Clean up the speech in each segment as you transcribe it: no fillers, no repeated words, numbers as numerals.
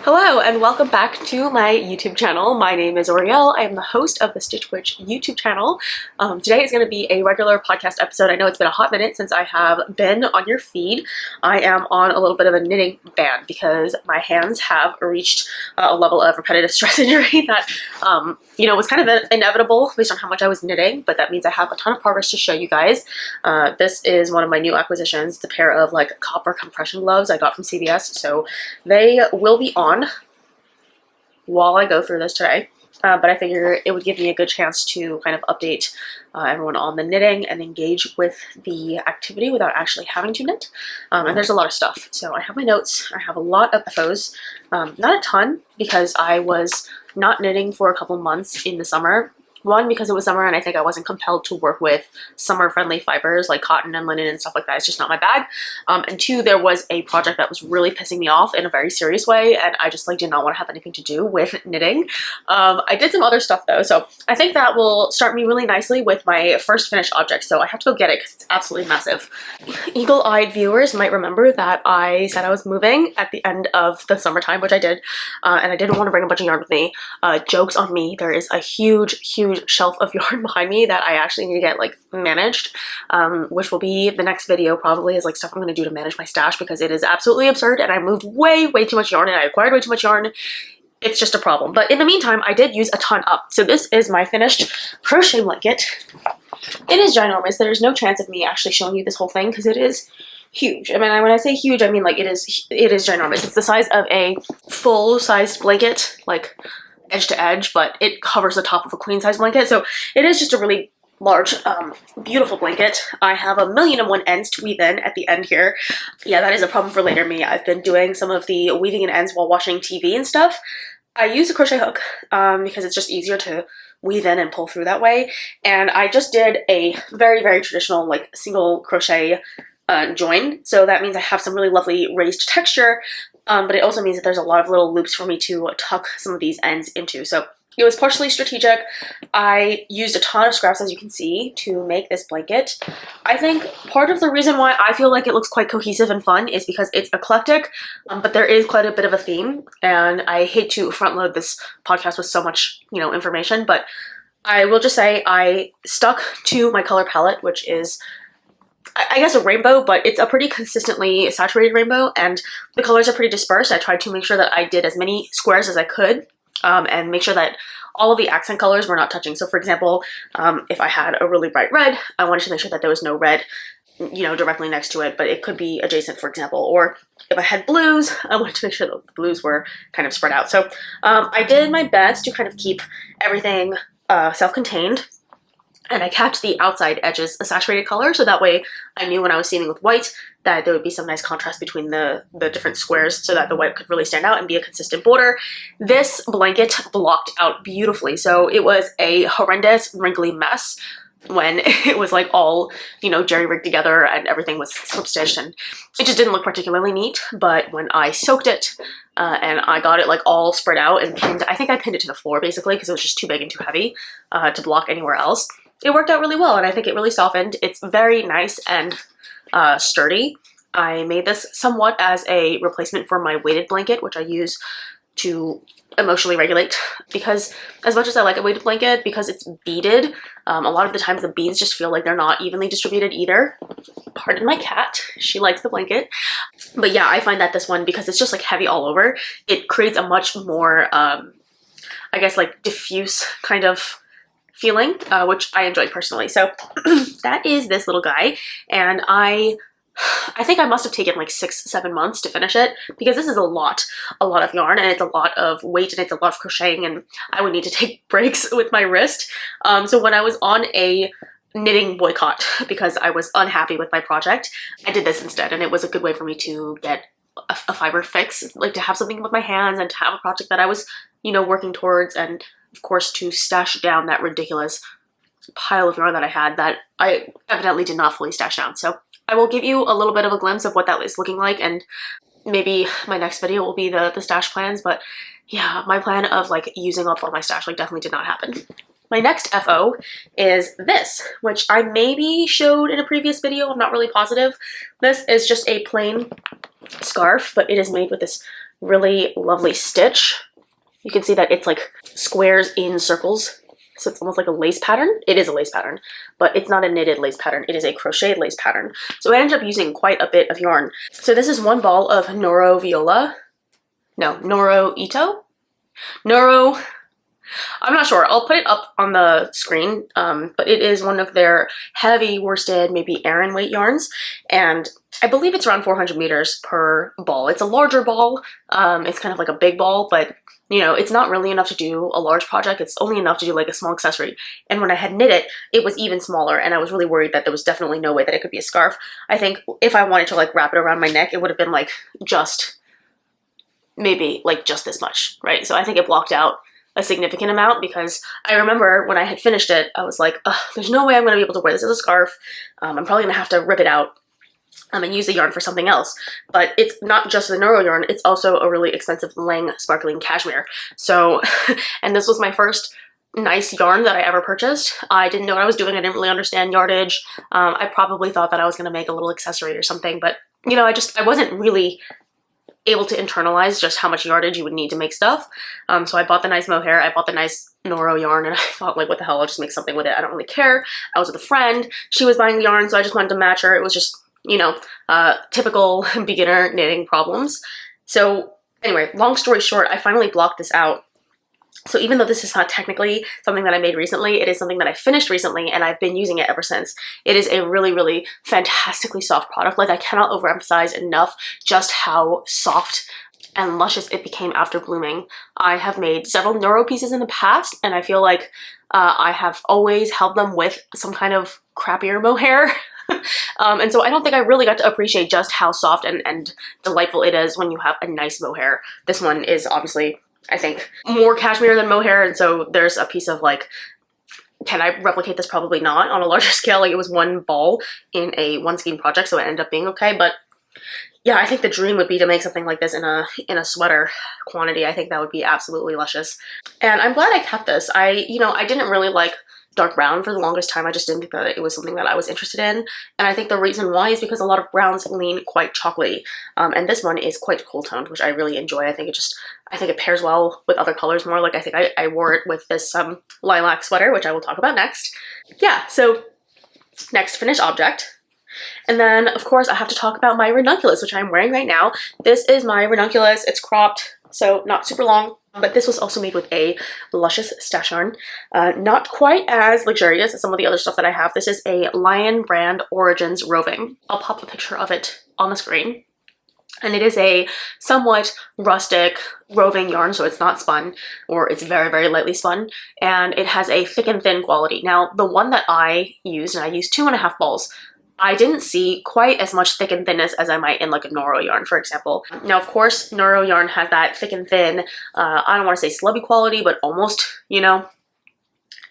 Hello and welcome back to my YouTube channel. My name is Oriel. I am the host of the stitchwitch YouTube channel. Today is going to be a regular podcast episode. I know it's been a hot minute since I have been on your feed. I am on a little bit of a knitting ban because my hands have reached a level of repetitive stress injury that was kind of inevitable based on how much I was knitting, but that means I have a ton of progress to show you guys. This is one of my new acquisitions. It's a pair of like copper compression gloves I got from CVS, so they will be on while I go through this today, but I figure it would give me a good chance to kind of update everyone on the knitting and engage with the activity without actually having to knit. And there's a lot of stuff. So I have my notes. I have a lot of FOs, not a ton because I was not knitting for a couple months in the summer. One, because it was summer and I think I wasn't compelled to work with summer-friendly fibers like cotton and linen and stuff like that. It's just not my bag. And two, there was a project that was really pissing me off in a very serious way, and I just did not want to have anything to do with knitting. I did some other stuff though, so I think that will start me really nicely with my first finished object. So I have to go get it because it's absolutely massive. Eagle-eyed viewers might remember that I said I was moving at the end of the summertime, which I did, and I didn't want to bring a bunch of yarn with me. Joke's on me. There is a huge shelf of yarn behind me that I actually need to get managed, which will be the next video. Probably is stuff I'm going to do to manage my stash because it is absolutely absurd and I moved way too much yarn and I acquired way too much yarn. It's just a problem, but in the meantime I did use a ton up. So this is my finished crochet blanket. It is ginormous. There's no chance of me actually showing you this whole thing because it is huge. I mean, when I say huge, I mean it is ginormous. It's the size of a full-sized blanket, edge to edge, but it covers the top of a queen size blanket. So it is just a really large, beautiful blanket. I have 1,000,001 ends to weave in at the end here. Yeah, that is a problem for later me. I've been doing some of the weaving in ends while watching TV and stuff. I use a crochet hook because it's just easier to weave in and pull through that way. And I just did a very traditional single crochet join. So that means I have some really lovely raised texture, but it also means that there's a lot of little loops for me to tuck some of these ends into. So it was partially strategic. I used a ton of scraps, as you can see, to make this blanket. I think part of the reason why I feel like it looks quite cohesive and fun is because it's eclectic, but there is quite a bit of a theme, and I hate to front load this podcast with so much, information, but I will just say I stuck to my color palette, which is I guess a rainbow, but it's a pretty consistently saturated rainbow and the colors are pretty dispersed. I tried to make sure that I did as many squares as I could and make sure that all of the accent colors were not touching. So for example, if I had a really bright red, I wanted to make sure that there was no red, directly next to it, but it could be adjacent, for example. Or if I had blues, I wanted to make sure that the blues were kind of spread out. So I did my best to kind of keep everything self-contained. And I kept the outside edges a saturated color, so that way I knew when I was seaming with white that there would be some nice contrast between the different squares so that the white could really stand out and be a consistent border. This blanket blocked out beautifully, so it was a horrendous wrinkly mess when it was all, jerry-rigged together and everything was slip-stitched, and it just didn't look particularly neat. But when I soaked it and I got it all spread out and pinned, I think I pinned it to the floor basically because it was just too big and too heavy to block anywhere else. It worked out really well, and I think it really softened. It's very nice and sturdy. I made this somewhat as a replacement for my weighted blanket, which I use to emotionally regulate, because as much as I like a weighted blanket, because it's beaded, a lot of the times the beads just feel like they're not evenly distributed either. Pardon my cat, she likes the blanket. But yeah, I find that this one, because it's just heavy all over, it creates a much more, I guess diffuse kind of feeling, which I enjoy personally. So that is this little guy, and I think I must have taken 6-7 months to finish it because this is a lot of yarn, and it's a lot of weight, and it's a lot of crocheting, and I would need to take breaks with my wrist. So when I was on a knitting boycott because I was unhappy with my project, I did this instead, and it was a good way for me to get a fiber fix, to have something with my hands and to have a project that I was, working towards, and of course to stash down that ridiculous pile of yarn that I had that I evidently did not fully stash down. So I will give you a little bit of a glimpse of what that is looking like, and maybe my next video will be the stash plans. But yeah, my plan of using up all my stash definitely did not happen. My next FO is this, which I maybe showed in a previous video, I'm not really positive. This is just a plain scarf, but it is made with this really lovely stitch. You can see that it's like squares in circles. So it's almost like a lace pattern. It is a lace pattern, but it's not a knitted lace pattern. It is a crocheted lace pattern. So I ended up using quite a bit of yarn. So this is one ball of Noro Viola. No, Noro Ito? Noro, I'm not sure. I'll put it up on the screen, but it is one of their heavy worsted, maybe Aran weight yarns. And I believe it's around 400 meters per ball. It's a larger ball. It's kind of like a big ball, but you know, it's not really enough to do a large project. It's only enough to do like a small accessory. And when I had knit it, it was even smaller, and I was really worried that there was definitely no way that it could be a scarf. I think if I wanted to like wrap it around my neck, it would have been like just maybe like just this much, right? So I think it blocked out a significant amount, because I remember when I had finished it, I was like, there's no way I'm going to be able to wear this as a scarf. I'm probably going to have to rip it out and use the yarn for something else. But it's not just the Noro yarn, it's also a really expensive Lang sparkling cashmere. So, and this was my first nice yarn that I ever purchased. I didn't know what I was doing. I didn't really understand yardage. I probably thought that I was going to make a little accessory or something, but you know, I wasn't really able to internalize just how much yardage you would need to make stuff. So I bought the nice mohair, I bought the nice Noro yarn, and I thought like, what the hell, I'll just make something with it. I don't really care. I was with a friend, she was buying the yarn, so I just wanted to match her. It was just, you know, typical beginner knitting problems. So anyway, long story short, I finally blocked this out. So even though this is not technically something that I made recently, it is something that I finished recently, and I've been using it ever since. It is a really, really fantastically soft product. Like, I cannot overemphasize enough just how soft and luscious it became after blooming. I have made several Noro pieces in the past, and I feel like I have always held them with some kind of crappier mohair. And so I don't think I really got to appreciate just how soft and delightful it is when you have a nice mohair. This one is obviously, I think, more cashmere than mohair, and so there's a piece of like, can I replicate this? Probably not on a larger scale. Like, it was one ball in a one skein project, so it ended up being okay. But yeah, I think the dream would be to make something like this in a sweater quantity. I think that would be absolutely luscious. And I'm glad I kept this. I didn't really like dark brown for the longest time. I just didn't think that it was something that I was interested in. And I think the reason why is because a lot of browns lean quite chocolatey. And this one is quite cool toned, which I really enjoy. I think it pairs well with other colors more. Like, I think I wore it with this lilac sweater, which I will talk about next. Yeah, so next, finished object. And then, of course, I have to talk about my ranunculus, which I'm wearing right now. This is my ranunculus. It's cropped, so not super long, but this was also made with a luscious stash yarn. Not quite as luxurious as some of the other stuff that I have. This is a Lion Brand Origins Roving. I'll pop a picture of it on the screen. And it is a somewhat rustic roving yarn, so it's not spun, or it's very, very lightly spun, and it has a thick and thin quality. Now, the one that I used, and I used 2.5 balls, I didn't see quite as much thick and thinness as I might in like a Noro yarn, for example. Now, of course, Noro yarn has that thick and thin, I don't want to say slubby quality, but almost, you know,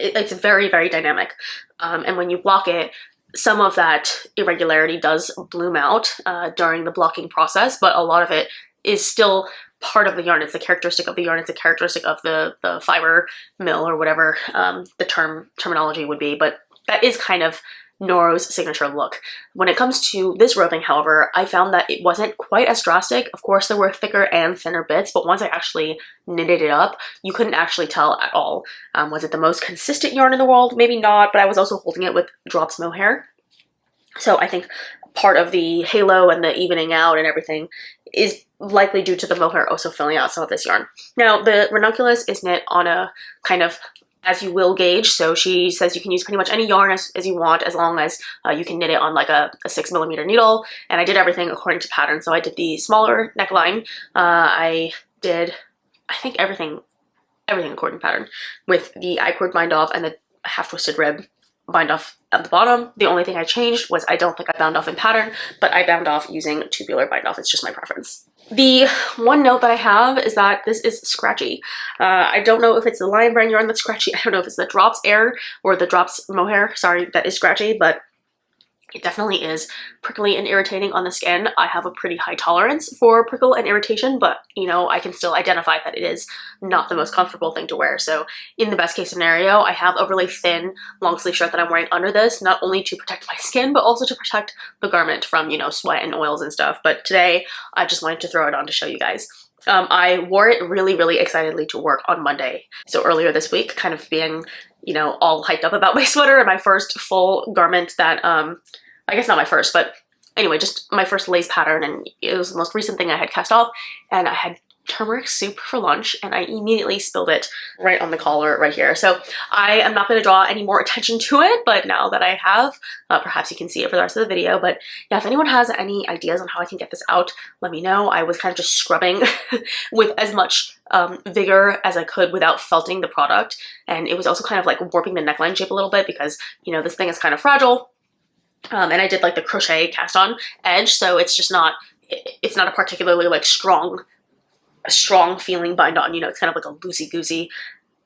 it's very, very dynamic. And when you block it, some of that irregularity does bloom out during the blocking process, but a lot of it is still part of the yarn. It's a characteristic of the yarn. It's a characteristic of the fiber mill, or whatever the terminology would be, but that is kind of Noro's signature look. When it comes to this roving, however, I found that it wasn't quite as drastic. Of course, there were thicker and thinner bits, but once I actually knitted it up, you couldn't actually tell at all. Was it the most consistent yarn in the world? Maybe not, but I was also holding it with drops mohair. So I think part of the halo and the evening out and everything is likely due to the mohair also filling out some of this yarn. Now, the ranunculus is knit on a kind of as you will gauge, so she says you can use pretty much any yarn as you want, as long as you can knit it on like a 6mm needle. And I did everything according to pattern. So I did the smaller neckline. I did, I think, everything according to pattern, with the I-cord bind off and the half twisted rib bind off at the bottom. The only thing I changed was I don't think I bound off in pattern, but I bound off using tubular bind off. It's just my preference. The one note that I have is that this is scratchy. I don't know if it's the Lion Brand yarn that's scratchy. I don't know if it's the Drops Air or the Drops Mohair, sorry, that is scratchy, but it definitely is prickly and irritating on the skin. I have a pretty high tolerance for prickle and irritation, but you know, I can still identify that it is not the most comfortable thing to wear. So in the best case scenario, I have a really thin long sleeve shirt that I'm wearing under this, not only to protect my skin, but also to protect the garment from, you know, sweat and oils and stuff. But today I just wanted to throw it on to show you guys. I wore it really excitedly to work on Monday. So earlier this week, kind of being, you know, all hyped up about my sweater and my first full garment that, I guess not my first, but anyway, just my first lace pattern, and it was the most recent thing I had cast off, and I had turmeric soup for lunch and I immediately spilled it right on the collar right here. So I am not going to draw any more attention to it, but now that I have, perhaps you can see it for the rest of the video. But yeah, if anyone has any ideas on how I can get this out, let me know. I was kind of just scrubbing with as much vigor as I could without felting the product, and it was also kind of like warping the neckline shape a little bit because, you know, this thing is kind of fragile. And I did like the crochet cast on edge, so it's just not, it's not a particularly like strong feeling bind on, you know, it's kind of like a loosey-goosey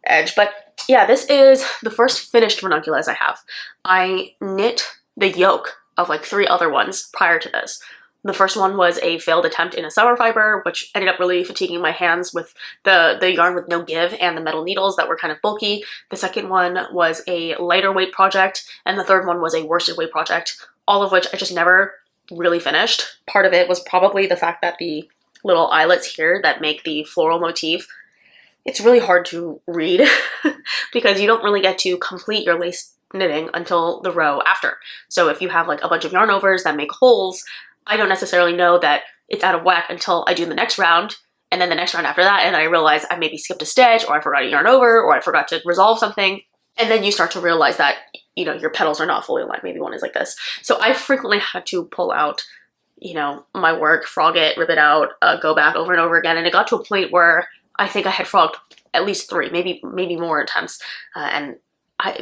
edge. But yeah, this is the first finished ranunculus I have. I knit the yoke of like 3 other ones prior to this. The first one was a failed attempt in a summer fiber, which ended up really fatiguing my hands with the yarn with no give and the metal needles that were kind of bulky. The second one was a lighter weight project, and the third one was a worsted weight project, all of which I just never really finished. Part of it was probably the fact that the little eyelets here that make the floral motif, it's really hard to read because you don't really get to complete your lace knitting until the row after. So if you have like a bunch of yarn overs that make holes, I don't necessarily know that it's out of whack until I do the next round, and then the next round after that, and I realize I maybe skipped a stitch, or I forgot a yarn over, or I forgot to resolve something, and then you start to realize that, you know, your petals are not fully aligned. Maybe one is like this. So I frequently had to pull out, you know, my work, frog it, rip it out, go back over and over again, and it got to a point where I think I had frogged at least 3, maybe more attempts, and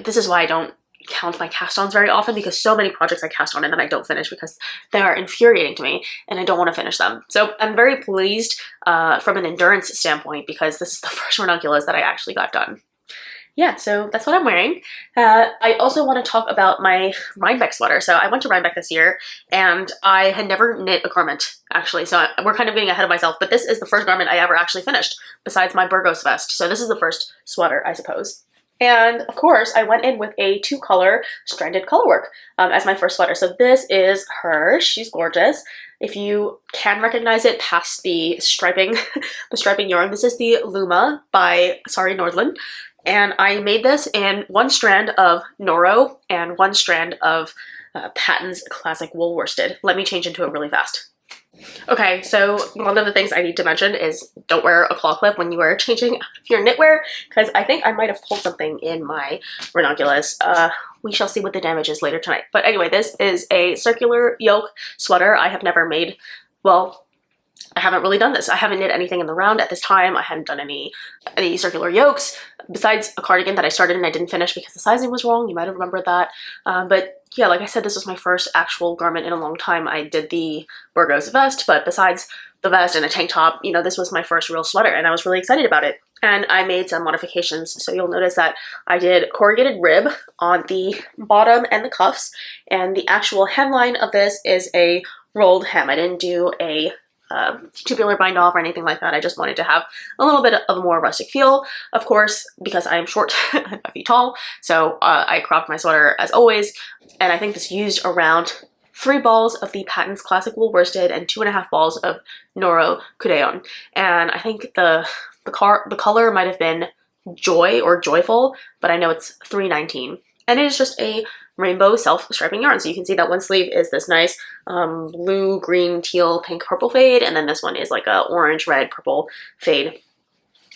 this is why I don't count my cast-ons very often, because so many projects I cast on and then I don't finish because they are infuriating to me and I don't want to finish them. So I'm very pleased from an endurance standpoint, because this is the first ranunculus that I actually got done. Yeah, so that's what I'm wearing. I also want to talk about my Rhinebeck sweater. So I went to Rhinebeck this year and I had never knit a garment, actually. So we're kind of getting ahead of myself, but this is the first garment I ever actually finished besides my Burgos vest. So this is the first sweater, I suppose. And of course, I went in with a 2-color stranded colorwork as my first sweater. So this is her. She's gorgeous. If you can recognize it past the striping, the striping yarn, this is the Luma by Sari Nordlund. And I made this in 1 strand of Noro and 1 strand of Paton's classic wool worsted. Let me change into it really fast. Okay, so one of the things I need to mention is don't wear a claw clip when you are changing out of your knitwear, because I think I might have pulled something in my ranunculus. We shall see what the damage is later tonight. But anyway, this is a circular yoke sweater. I have never made, well, I haven't really done this. I haven't knit anything in the round at this time. I hadn't done any circular yokes besides a cardigan that I started and I didn't finish because the sizing was wrong. You might have remembered that. But yeah, like I said, this was my first actual garment in a long time. I did the Burgos vest, but besides the vest and a tank top, you know, this was my first real sweater and I was really excited about it. And I made some modifications. So you'll notice that I did corrugated rib on the bottom and the cuffs. And the actual hemline of this is a rolled hem. I didn't do a tubular bind off or anything like that. I just wanted to have a little bit of a more rustic feel. Of course, because I am short and 5 feet tall, so I cropped my sweater as always. And I think this used around 3 balls of the Paton's classic wool worsted and 2.5 balls of Noro Kureyon. And I think the color might have been Joy or Joyful, but I know it's 319. And it is just a rainbow self-striping yarn. So you can see that one sleeve is this nice blue, green, teal, pink, purple fade, and then this one is like a orange, red, purple fade.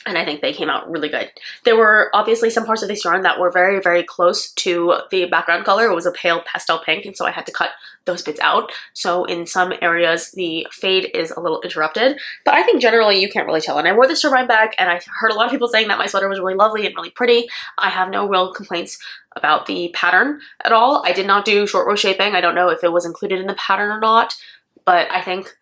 And I think they came out really good. There were obviously some parts of this yarn that were very, very close to the background color. It was a pale pastel pink, and so I had to cut those bits out. So in some areas, the fade is a little interrupted, but I think generally you can't really tell. And I wore this to Rybeck, and I heard a lot of people saying that my sweater was really lovely and really pretty. I have no real complaints about the pattern at all. I did not do short row shaping. I don't know if it was included in the pattern or not, but I think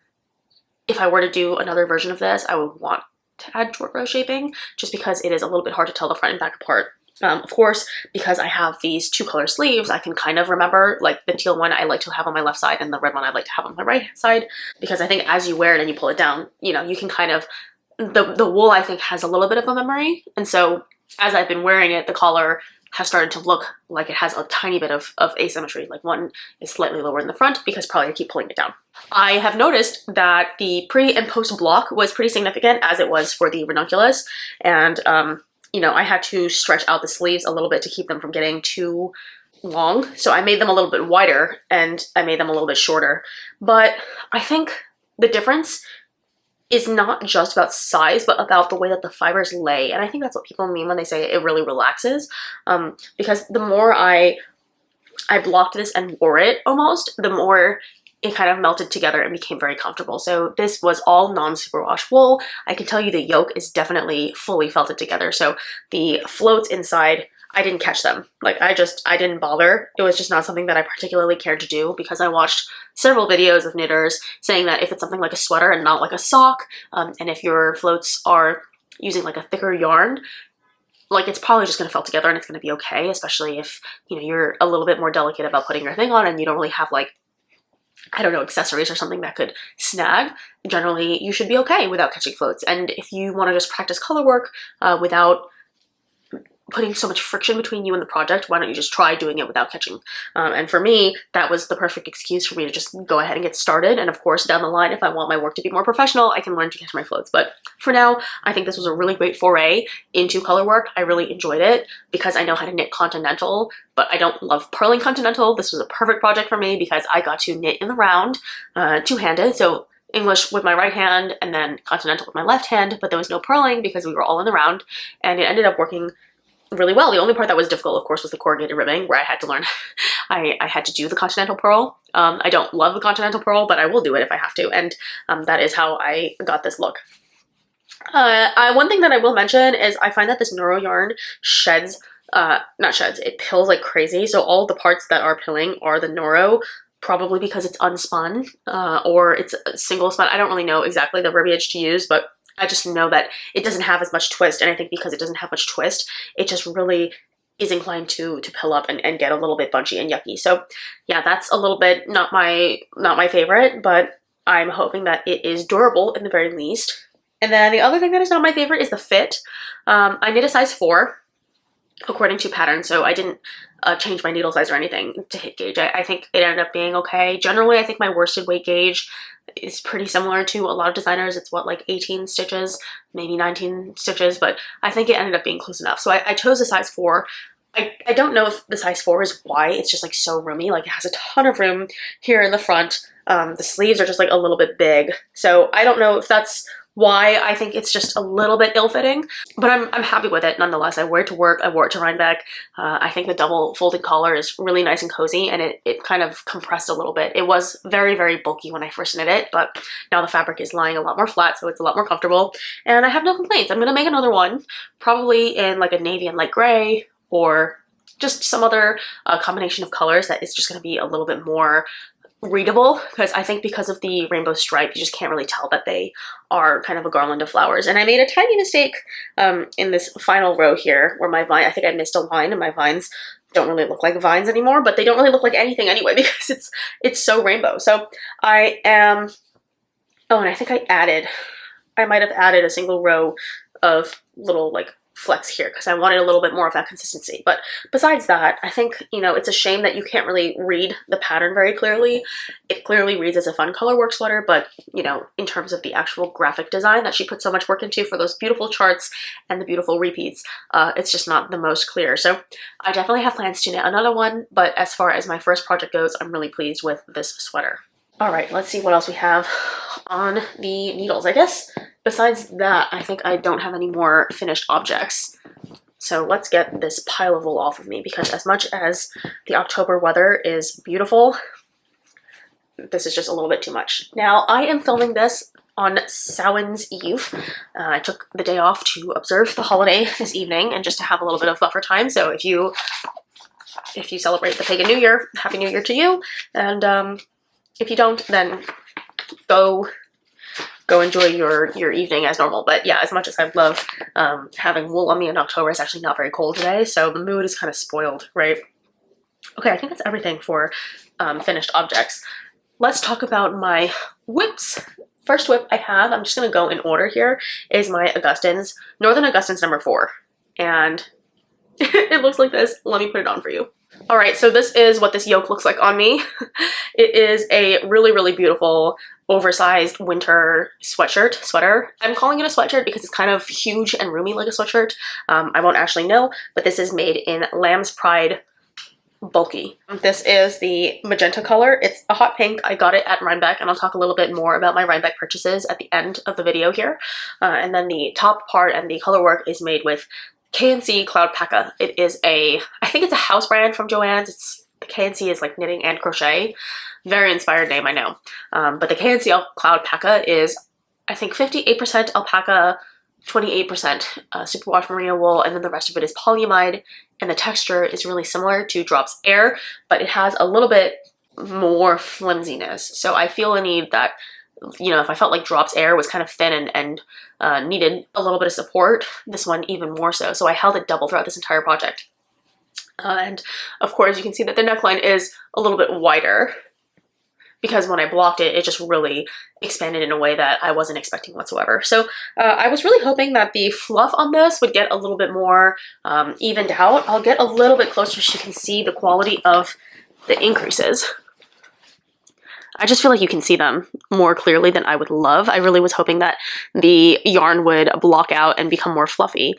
if I were to do another version of this, I would want to add short row shaping just because it is a little bit hard to tell the front and back apart. Of course, because I have these 2-color sleeves, I can kind of remember, like the teal one I like to have on my left side and the red one I like to have on my right side, because I think as you wear it and you pull it down, you know, you can kind of, the wool I think has a little bit of a memory, and so as I've been wearing it, the collar has started to look like it has a tiny bit of asymmetry. Like one is slightly lower in the front because probably I keep pulling it down. I have noticed that the pre and post block was pretty significant, as it was for the Ranunculus, and you know, I had to stretch out the sleeves a little bit to keep them from getting too long. So I made them a little bit wider and I made them a little bit shorter. But I think the difference is not just about size, but about the way that the fibers lay. And I think that's what people mean when they say it really relaxes. Because the more I blocked this and wore it almost, the more it kind of melted together and became very comfortable. So this was all non-superwash wool. I can tell you the yoke is definitely fully felted together. So the floats inside, I didn't catch them. Like I didn't bother. It was just not something that I particularly cared to do because I watched several videos of knitters saying that if it's something like a sweater and not like a sock, and if your floats are using like a thicker yarn, like it's probably just going to felt together and it's going to be okay, especially if, you know, you're a little bit more delicate about putting your thing on and you don't really have like, I don't know, accessories or something that could snag. Generally, you should be okay without catching floats. And if you want to just practice color work without putting so much friction between you and the project, why don't you just try doing it without catching? And for me, that was the perfect excuse for me to just go ahead and get started. And of course, down the line, if I want my work to be more professional, I can learn to catch my floats. But for now, I think this was a really great foray into color work. I really enjoyed it because I know how to knit continental, but I don't love purling continental. This was a perfect project for me because I got to knit in the round, two-handed. So English with my right hand and then continental with my left hand, but there was no purling because we were all in the round, and it ended up working really well. The only part that was difficult, of course, was the corrugated ribbing, where I had to learn, I had to do the continental purl. I don't love the continental purl, but I will do it if I have to, and that is how I got this look. One thing that I will mention is I find that this Noro yarn sheds, not sheds, it pills like crazy. So all the parts that are pilling are the Noro, probably because it's unspun, or it's a single spun. I don't really know exactly the verbiage to use, but I just know that it doesn't have as much twist, and I think because it doesn't have much twist, it just really is inclined to pill up and get a little bit bunchy and yucky. So yeah, that's a little bit not my favorite, but I'm hoping that it is durable in the very least. And then the other thing that is not my favorite is the fit. I knit a size 4 according to pattern, so I didn't change my needle size or anything to hit gauge. I think it ended up being okay. Generally, I think my worsted weight gauge is pretty similar to a lot of designers. It's what, like 18 stitches, maybe 19 stitches, but I think it ended up being close enough. So I chose a size 4. I don't know if the size 4 is why it's just like so roomy. Like it has a ton of room here in the front. The sleeves are just like a little bit big. So I don't know if that's why. I think it's just a little bit ill-fitting, but I'm happy with it nonetheless. I wear it to work, I wore it to Rhinebeck. I think the double folded collar is really nice and cozy, and it kind of compressed a little bit. It was very, very bulky when I first knit it, but now the fabric is lying a lot more flat, so it's a lot more comfortable, and I have no complaints. I'm gonna make another one, probably in like a navy and light gray, or just some other combination of colors that is just gonna be a little bit more readable, because I think because of the rainbow stripe, you just can't really tell that they are kind of a garland of flowers. And I made a tiny mistake in this final row here, where my vine, I think I missed a line, and my vines don't really look like vines anymore, but they don't really look like anything anyway because it's so rainbow. So I am, oh, and I think I might have added a single row of little like flex here because I wanted a little bit more of that consistency. But besides that, I think, you know, it's a shame that you can't really read the pattern very clearly. It clearly reads as a fun color work sweater, but, you know, in terms of the actual graphic design that she put so much work into for those beautiful charts and the beautiful repeats, it's just not the most clear. So I definitely have plans to knit another one, but as far as my first project goes, I'm really pleased with this sweater. All right, let's see what else we have on the needles. I guess besides that, I think I don't have any more finished objects. So let's get this pile of wool off of me, because as much as the October weather is beautiful, this is just a little bit too much. Now, I am filming this on Samhain's Eve. I took the day off to observe the holiday this evening and just to have a little bit of buffer time. So if you celebrate the Pagan New Year, Happy New Year to you. And if you don't, then go enjoy your evening as normal. But yeah, as much as I love having wool on me in October, it's actually not very cold today, so the mood is kind of spoiled, right? Okay, I think that's everything for finished objects. Let's talk about my whips. First whip I have, I'm just going to go in order here, is my Augustins, Northern Augustins number 4. And It looks like this. Let me put it on for you. All right, so this is what this yoke looks like on me. It is a really, really beautiful oversized winter sweater. I'm calling it a sweatshirt because it's kind of huge and roomy like a sweatshirt. I won't actually know, but this is made in Lamb's Pride bulky. This is the magenta color. It's a hot pink. I got it at Rhinebeck, and I'll talk a little bit more about my Rhinebeck purchases at the end of the video here. And then the top part and the color work is made with K&C Cloudpaca. It is I think it's a house brand from Joann's. K&C is like knitting and crochet. Very inspired name, I know. But the K&C Cloudpaca is, I think, 58% alpaca, 28% superwash merino wool, and then the rest of it is polyamide, and the texture is really similar to Drops Air, but it has a little bit more flimsiness. So I feel a need that, you know, if I felt like Drops Air was kind of thin and needed a little bit of support, this one even more so. So I held it double throughout this entire project. And of course you can see that the neckline is a little bit wider because when I blocked it, it just really expanded in a way that I wasn't expecting whatsoever. So I was really hoping that the fluff on this would get a little bit more evened out. I'll get a little bit closer so you can see the quality of the increases. I just feel like you can see them more clearly than I would love. I really was hoping that the yarn would block out and become more fluffy,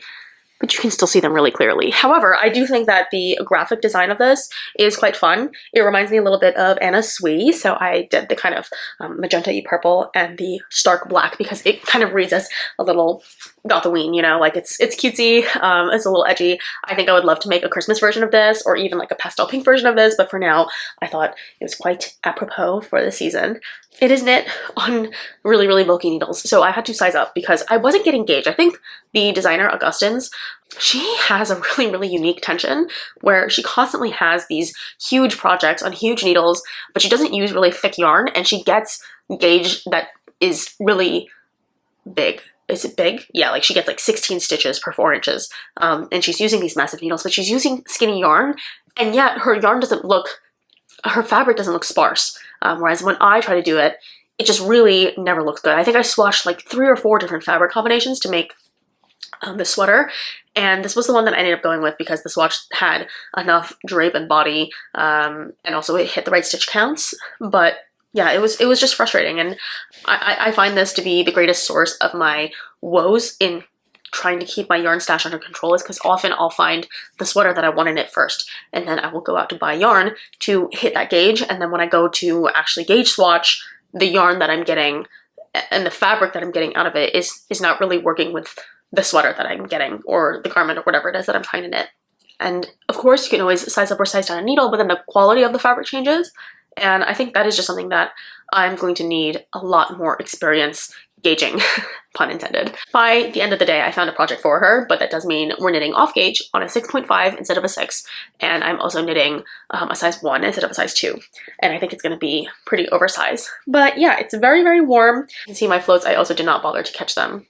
but you can still see them really clearly. However, I do think that the graphic design of this is quite fun. It reminds me a little bit of Anna Sui, so I did the kind of magenta-y purple and the stark black because it kind of reads as a little Gothaween, you know, like it's cutesy, it's a little edgy. I think I would love to make a Christmas version of this or even like a pastel pink version of this, but for now I thought it was quite apropos for the season. It is knit on really, really bulky needles, so I had to size up because I wasn't getting gauge. I think the designer, Augustins, she has a really, really unique tension where she constantly has these huge projects on huge needles, but she doesn't use really thick yarn, and she gets gauge that is really big. Is it big? Yeah, like she gets like 16 stitches per 4 inches, and she's using these massive needles, but she's using skinny yarn, and yet her yarn doesn't look, her fabric doesn't look sparse. Whereas when I try to do it, it just really never looks good. I think I swatched like 3 or 4 different fabric combinations to make this sweater, and this was the one that I ended up going with because the swatch had enough drape and body, and also it hit the right stitch counts. But yeah, it was just frustrating, and I find this to be the greatest source of my woes in trying to keep my yarn stash under control, is because often I'll find the sweater that I want to knit first, and then I will go out to buy yarn to hit that gauge, and then when I go to actually gauge swatch, the yarn that I'm getting and the fabric that I'm getting out of it is not really working with the sweater that I'm getting, or the garment, or whatever it is that I'm trying to knit. And of course you can always size up or size down a needle, but then the quality of the fabric changes, and I think that is just something that I'm going to need a lot more experience gauging, pun intended. By the end of the day, I found a project for her, but that does mean we're knitting off gauge on a 6.5 instead of a 6, and I'm also knitting a size 1 instead of a size 2, and I think it's going to be pretty oversized. But yeah, it's very, very warm. You can see my floats. I also did not bother to catch them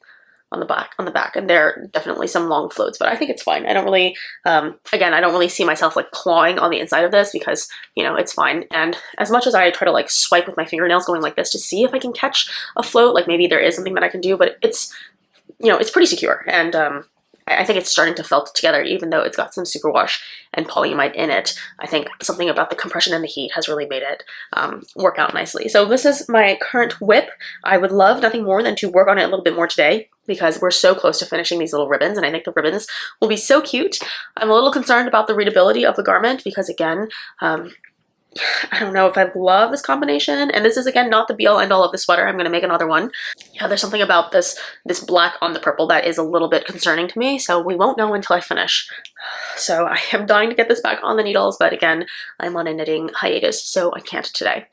on the back, and there are definitely some long floats, but I think it's fine. I don't really, again, I don't really see myself like clawing on the inside of this because, you know, it's fine. And as much as I try to like swipe with my fingernails going like this to see if I can catch a float, like maybe there is something that I can do, but it's, you know, it's pretty secure, and I think it's starting to felt together, even though it's got some superwash and polyamide in it. I think something about the compression and the heat has really made it work out nicely. So this is my current whip. I would love nothing more than to work on it a little bit more today, because we're so close to finishing these little ribbons, and I think the ribbons will be so cute. I'm a little concerned about the readability of the garment because, again, I don't know if I love this combination, and this is, again, not the be-all end-all of the sweater. I'm going to make another one. Yeah, there's something about this black on the purple that is a little bit concerning to me, so we won't know until I finish. So I am dying to get this back on the needles, but again, I'm on a knitting hiatus, so I can't today.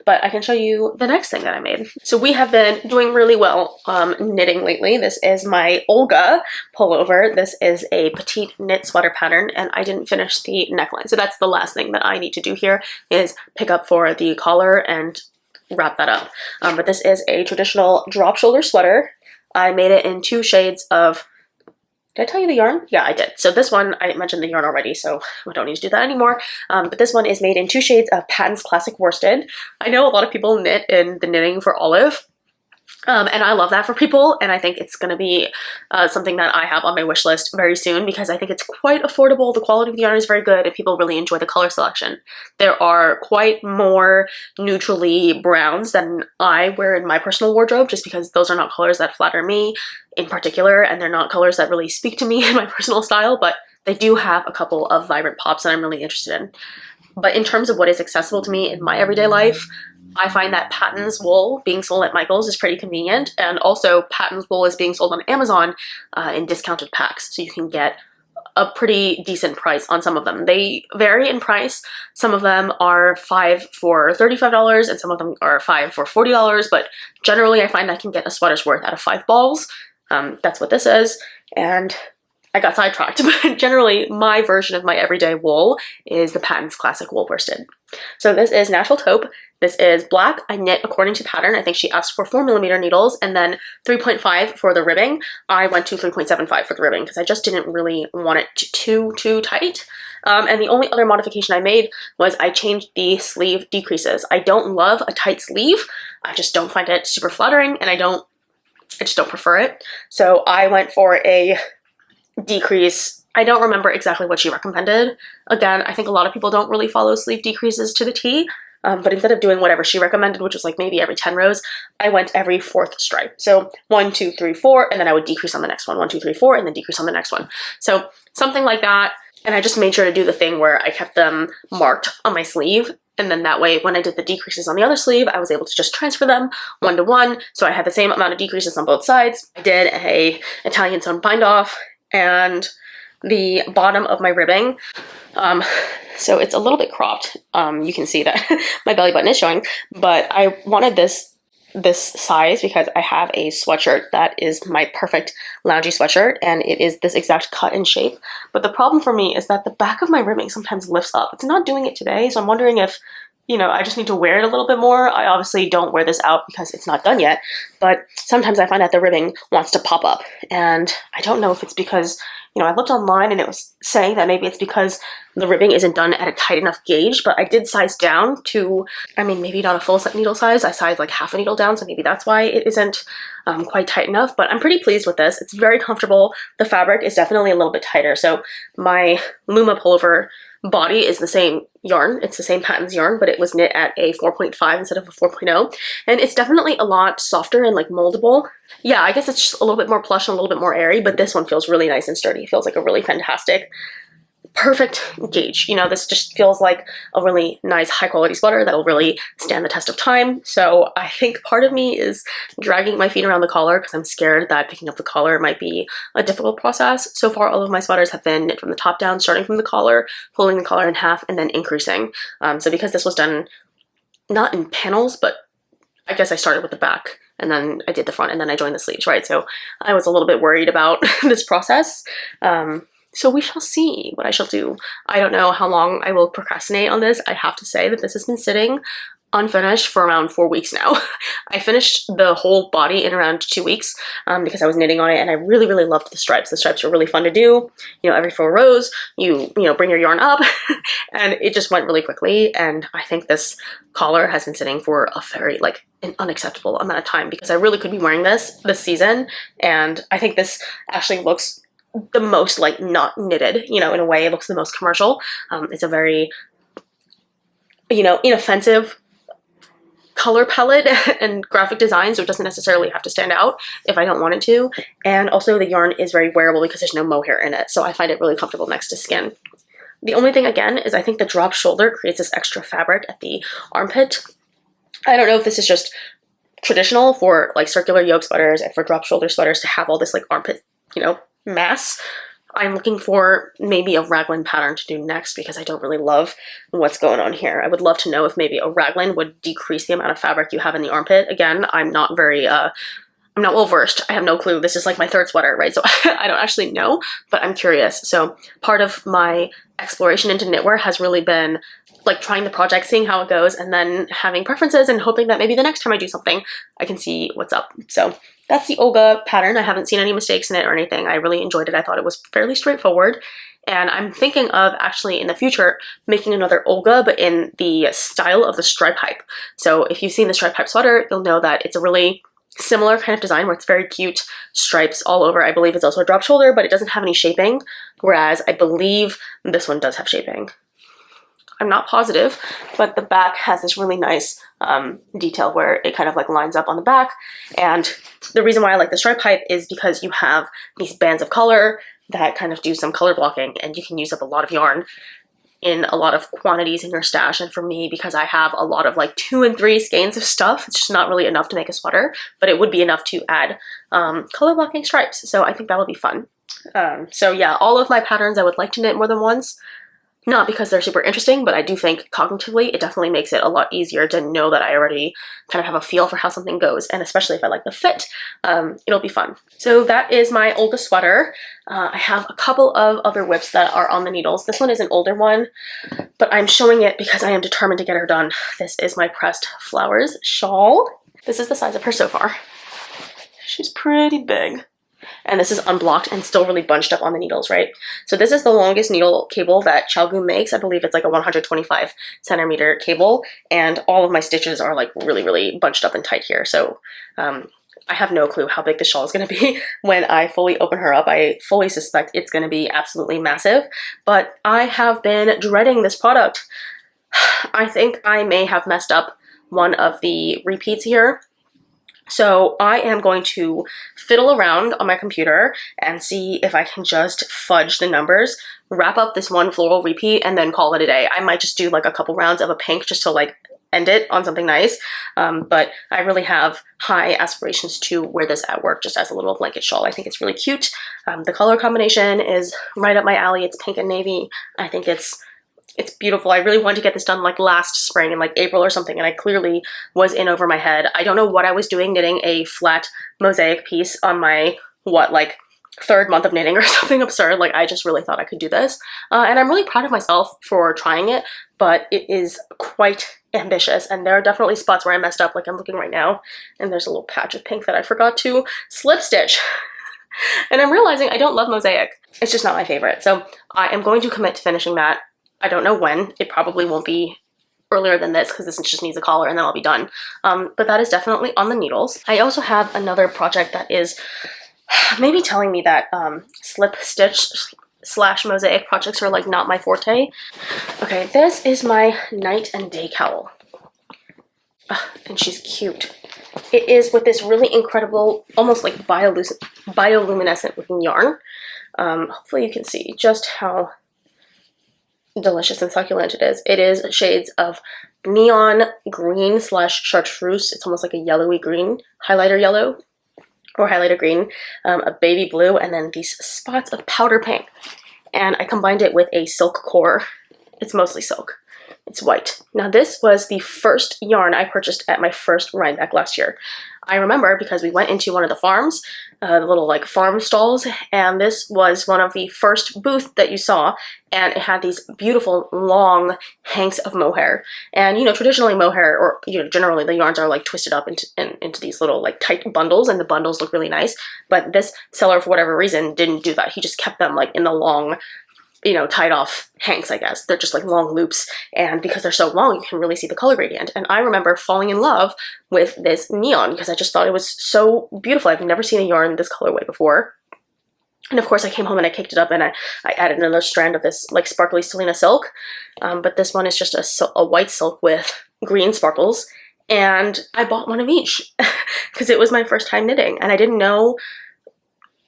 But I can show you the next thing that I made. So we have been doing really well knitting lately. This is my Olga pullover. This is a petite knit sweater pattern, and I didn't finish the neckline. So that's the last thing that I need to do here, is pick up for the collar and wrap that up. But this is a traditional drop shoulder sweater. I made it in 2 shades of, did I tell you the yarn? Yeah, I did. So this one, I mentioned the yarn already, so I don't need to do that anymore. But this one is made in 2 shades of Paton's Classic Worsted. I know a lot of people knit in the Knitting for Olive, And I love that for people, and I think it's going to be something that I have on my wish list very soon because I think it's quite affordable. The quality of the yarn is very good, and people really enjoy the color selection. There are quite more neutrally browns than I wear in my personal wardrobe, just because those are not colors that flatter me in particular, and they're not colors that really speak to me in my personal style, but they do have a couple of vibrant pops that I'm really interested in. But in terms of what is accessible to me in my everyday life, I find that Paton's wool being sold at Michael's is pretty convenient, and also Paton's wool is being sold on Amazon in discounted packs, so you can get a pretty decent price on some of them. They vary in price. Some of them are $5 for $35 and some of them are $5 for $40, but generally I find I can get a sweater's worth out of 5 balls. That's what this is, and I got sidetracked, but generally my version of my everyday wool is the Paton's Classic Wool Worsted. So this is natural taupe. This is black. I knit according to pattern. I think she asked for 4mm needles and then 3.5 for the ribbing. I went to 3.75 for the ribbing because I just didn't really want it too tight. And the only other modification I made was I changed the sleeve decreases. I don't love a tight sleeve. I just don't find it super flattering, and I just don't prefer it. So I went for a decrease. I don't remember exactly what she recommended. Again, I think a lot of people don't really follow sleeve decreases to the T, but instead of doing whatever she recommended, which was like maybe every 10 rows, I went every 4th stripe. So 1, 2, 3, 4, and then I would decrease on the next one, 1, 2, 3, 4, and then decrease on the next one. So something like that. And I just made sure to do the thing where I kept them marked on my sleeve. And then that way, when I did the decreases on the other sleeve, I was able to just transfer them 1 to 1. So I had the same amount of decreases on both sides. I did a Italian sewn bind off, and the bottom of my ribbing, so it's a little bit cropped. You can see that my belly button is showing, but I wanted this size because I have a sweatshirt that is my perfect loungy sweatshirt, and it is this exact cut and shape. But the problem for me is that the back of my ribbing sometimes lifts up. It's not doing it today, so I'm wondering if, you know, I just need to wear it a little bit more. I obviously don't wear this out because it's not done yet, but sometimes I find that the ribbing wants to pop up, and I don't know if it's because, you know, I looked online and it was saying that maybe it's because the ribbing isn't done at a tight enough gauge, but I did size down to, I mean, maybe not a full needle size. I sized like half a needle down, so maybe that's why it isn't quite tight enough, but I'm pretty pleased with this. It's very comfortable. The fabric is definitely a little bit tighter. So my Lumme pullover body is the same yarn. It's the same Paton's yarn, but it was knit at a 4.5 instead of a 4.0. And it's definitely a lot softer and like moldable. Yeah, I guess it's just a little bit more plush and a little bit more airy, but this one feels really nice and sturdy. It feels like a really fantastic, perfect gauge. You know, this just feels like a really nice high quality sweater that'll really stand the test of time. So I think part of me is dragging my feet around the collar because I'm scared that picking up the collar might be a difficult process. So far, all of my sweaters have been knit from the top down, starting from the collar, pulling the collar in half, and then increasing. So because this was done not in panels, but I guess I started with the back and then I did the front and then I joined the sleeves, right? So I was a little bit worried about this process. So we shall see what I shall do. I don't know how long I will procrastinate on this. I have to say that this has been sitting unfinished for around 4 weeks now. I finished the whole body in around 2 weeks because I was knitting on it, and I really, really loved the stripes. The stripes were really fun to do. You know, every 4 rows, you bring your yarn up, and it just went really quickly. And I think this collar has been sitting for a very, like, an unacceptable amount of time because I really could be wearing this season, and I think this actually looks the most like not knitted, you know, in a way. It looks the most commercial. It's a very, you know, inoffensive color palette and graphic design, so it doesn't necessarily have to stand out if I don't want it to. And also the yarn is very wearable because there's no mohair in it, so I find it really comfortable next to skin. The only thing again is I think the drop shoulder creates this extra fabric at the armpit. I don't know if this is just traditional for like circular yoke sweaters and for drop shoulder sweaters to have all this like armpit, you know, mass. I'm looking for maybe a raglan pattern to do next because I don't really love what's going on here. I would love to know if maybe a raglan would decrease the amount of fabric you have in the armpit. Again, I'm not well versed. I have no clue. This is like my 3rd sweater, right? So I don't actually know, but I'm curious. So part of my exploration into knitwear has really been like trying the project, seeing how it goes, and then having preferences and hoping that maybe the next time I do something, I can see what's up. So that's the Olga pattern. I haven't seen any mistakes in it or anything. I really enjoyed it. I thought it was fairly straightforward. And I'm thinking of actually in the future making another Olga, but in the style of the stripe hype. So if you've seen the stripe hype sweater, you'll know that it's a really similar kind of design where it's very cute stripes all over. I believe it's also a drop shoulder, but it doesn't have any shaping, whereas I believe this one does have shaping. I'm not positive, but the back has this really nice detail where it kind of like lines up on the back. And the reason why I like the stripe type is because you have these bands of color that kind of do some color blocking, and you can use up a lot of yarn in a lot of quantities in your stash. And for me, because I have a lot of like 2 and 3 skeins of stuff, it's just not really enough to make a sweater, but it would be enough to add color blocking stripes. So I think that'll be fun. So yeah, all of my patterns I would like to knit more than once. Not because they're super interesting, but I do think cognitively it definitely makes it a lot easier to know that I already kind of have a feel for how something goes, and especially if I like the fit, it'll be fun. So that is my Olga sweater. I have a couple of other whips that are on the needles. This one is an older one, but I'm showing it because I am determined to get her done. This is my pressed flowers shawl. This is the size of her so far. She's pretty big. And this is unblocked and still really bunched up on the needles, right? So this is the longest needle cable that Chalgu makes. I believe it's like a 125 centimeter cable, and all of my stitches are like really, really bunched up and tight here. So I have no clue how big the shawl is going to be when I fully open her up. I fully suspect it's going to be absolutely massive, but I have been dreading this product. I think I may have messed up one of the repeats here. So I am going to fiddle around on my computer and see if I can just fudge the numbers, wrap up this one floral repeat, and then call it a day. I might just do like a couple rounds of a pink just to like end it on something nice. But I really have high aspirations to wear this at work just as a little blanket shawl. I think it's really cute. The color combination is right up my alley. It's pink and navy. I think it's beautiful. I really wanted to get this done like last spring in like April or something, and I clearly was in over my head. I don't know what I was doing knitting a flat mosaic piece on my, what, like 3rd month of knitting or something absurd. Like I just really thought I could do this. And I'm really proud of myself for trying it, but it is quite ambitious, and there are definitely spots where I messed up, like I'm looking right now, and there's a little patch of pink that I forgot to slip stitch. And I'm realizing I don't love mosaic. It's just not my favorite. So I am going to commit to finishing that. I don't know when. It probably won't be earlier than this because this just needs a collar and then I'll be done. But that is definitely on the needles. I also have another project that is maybe telling me that slip stitch / mosaic projects are like not my forte. Okay, this is my night and day cowl. And she's cute. It is with this really incredible, almost like bioluminescent looking yarn. Hopefully you can see just how delicious and succulent it is. It is shades of neon green / chartreuse. It's almost like a yellowy green, highlighter yellow or highlighter green, a baby blue, and then these spots of powder pink. And I combined it with a silk core. It's mostly silk. It's white. Now this was the first yarn I purchased at my first Rhinebeck last year. I remember because we went into one of the farms, the little like farm stalls, and this was one of the first booths that you saw, and it had these beautiful long hanks of mohair. And you know, traditionally mohair, or you know, generally the yarns are like twisted up into these little like tight bundles, and the bundles look really nice. But this seller, for whatever reason, didn't do that. He just kept them like in the long, you know, tied off hanks, I guess. They're just like long loops, and because they're so long, you can really see the color gradient. And I remember falling in love with this neon because I just thought it was so beautiful. I've never seen a yarn this colorway before. And of course I came home and I caked it up and I added another strand of this like sparkly Selena silk. But this one is just a white silk with green sparkles. And I bought one of each because it was my first time knitting and I didn't know.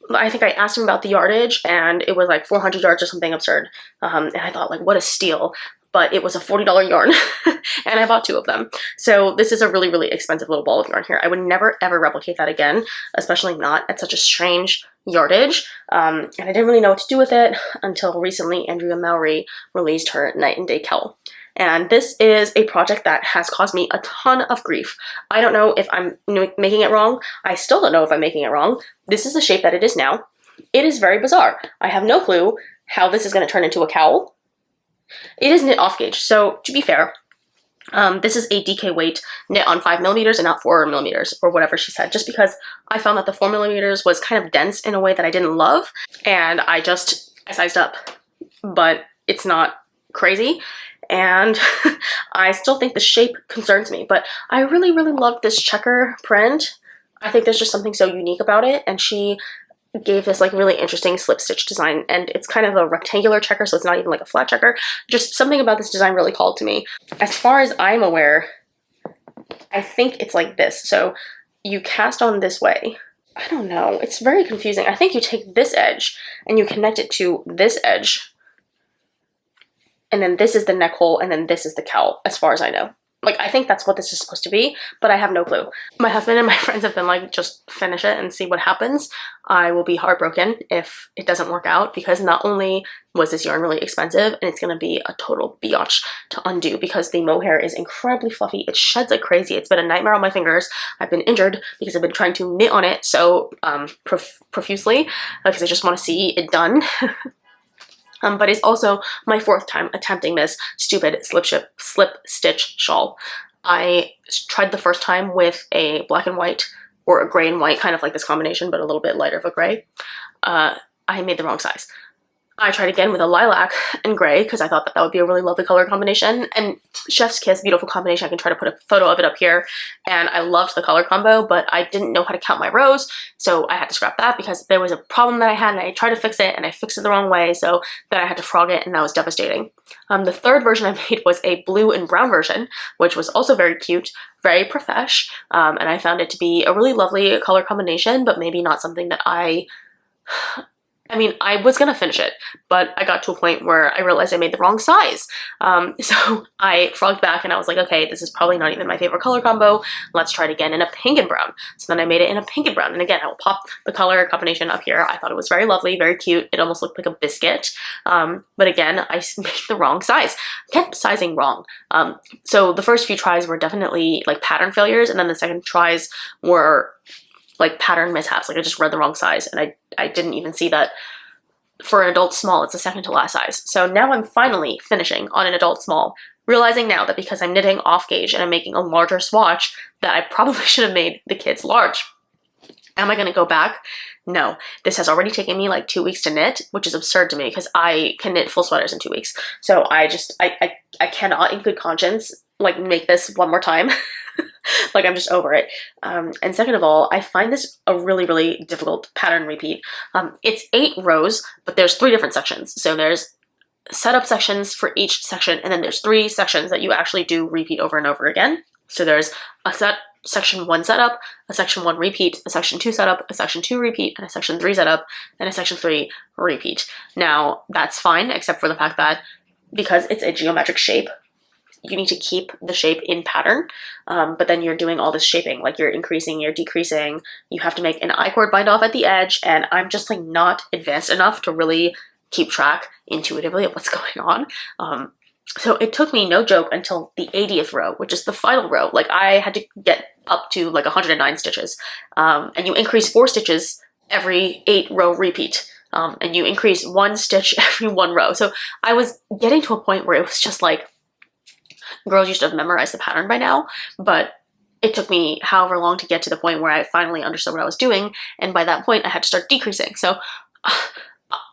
I think I asked him about the yardage and it was like 400 yards or something absurd. And I thought like, what a steal. But it was a $40 yarn and I bought 2 of them. So this is a really, really expensive little ball of yarn here. I would never ever replicate that again, especially not at such a strange yardage. And I didn't really know what to do with it until recently Andrea Mowry released her night and day cowl. And this is a project that has caused me a ton of grief. I don't know if I'm making it wrong. I still don't know if I'm making it wrong. This is the shape that it is now. It is very bizarre. I have no clue how this is going to turn into a cowl. It is knit off gauge, so to be fair, this is a DK weight knit on 5mm and not 4mm or whatever she said, just because I found that the 4mm was kind of dense in a way that I didn't love, and I sized up, but it's not crazy. And I still think the shape concerns me, but I really, really loved this checker print. I think there's just something so unique about it, and she gave this like really interesting slip stitch design, and it's kind of a rectangular checker, so it's not even like a flat checker. Just something about this design really called to me. As far as I'm aware, I think it's like this. So you cast on this way. I don't know, it's very confusing. I think you take this edge and you connect it to this edge, and then this is the neck hole, and then this is the cowl, as far as I know. Like, I think that's what this is supposed to be, but I have no clue. My husband and my friends have been like, just finish it and see what happens. I will be heartbroken if it doesn't work out, because not only was this yarn really expensive, and it's gonna be a total biatch to undo because the mohair is incredibly fluffy. It sheds like crazy. It's been a nightmare on my fingers. I've been injured because I've been trying to knit on it so profusely because I just want to see it done. But it's also my 4th time attempting this stupid slip stitch shawl. I tried the first time with a black and white, or a gray and white, kind of like this combination, but a little bit lighter of a gray. I made the wrong size. I tried again with a lilac and gray because I thought that that would be a really lovely color combination, and chef's kiss, beautiful combination. I can try to put a photo of it up here, and I loved the color combo, but I didn't know how to count my rows, so I had to scrap that because there was a problem that I had, and I tried to fix it, and I fixed it the wrong way, so then I had to frog it, and that was devastating. The 3rd version I made was a blue and brown version, which was also very cute, very profesh, and I found it to be a really lovely color combination, but maybe not something that I mean, I was gonna finish it, but I got to a point where I realized I made the wrong size. So I frogged back and I was like, okay, this is probably not even my favorite color combo. Let's try it again in a pink and brown. So then I made it in a pink and brown. And again, I will pop the color combination up here. I thought it was very lovely, very cute. It almost looked like a biscuit. But again, I made the wrong size. I kept sizing wrong. So the first few tries were definitely like pattern failures. And then the second tries were like pattern mishaps. Like I just read the wrong size, and I didn't even see that for an adult small, it's the second to last size. So now I'm finally finishing on an adult small, realizing now that because I'm knitting off gauge and I'm making a larger swatch, that I probably should have made the kids large. Am I going to go back? No. This has already taken me like 2 weeks to knit, which is absurd to me because I can knit full sweaters in 2 weeks. So I cannot in good conscience like make this one more time. Like, I'm just over it. And second of all, I find this a really, really difficult pattern repeat. It's 8 rows, but there's 3 different sections. So there's setup sections for each section, and then there's 3 sections that you actually do repeat over and over again. So there's a section 1 setup, a section 1 repeat, a section 2 setup, a section 2 repeat, and a section 3 setup, and a section 3 repeat. Now, that's fine, except for the fact that because it's a geometric shape, you need to keep the shape in pattern, but then you're doing all this shaping, like you're increasing, you're decreasing, you have to make an I-cord bind off at the edge, and I'm just like not advanced enough to really keep track intuitively of what's going on. So it took me, no joke, until the 80th row, which is the final row. Like I had to get up to like 109 stitches, and you increase 4 stitches every 8 row repeat. And you increase 1 stitch every 1 row. So I was getting to a point where it was just like, girls used to have memorized the pattern by now, but it took me however long to get to the point where I finally understood what I was doing, and by that point I had to start decreasing. So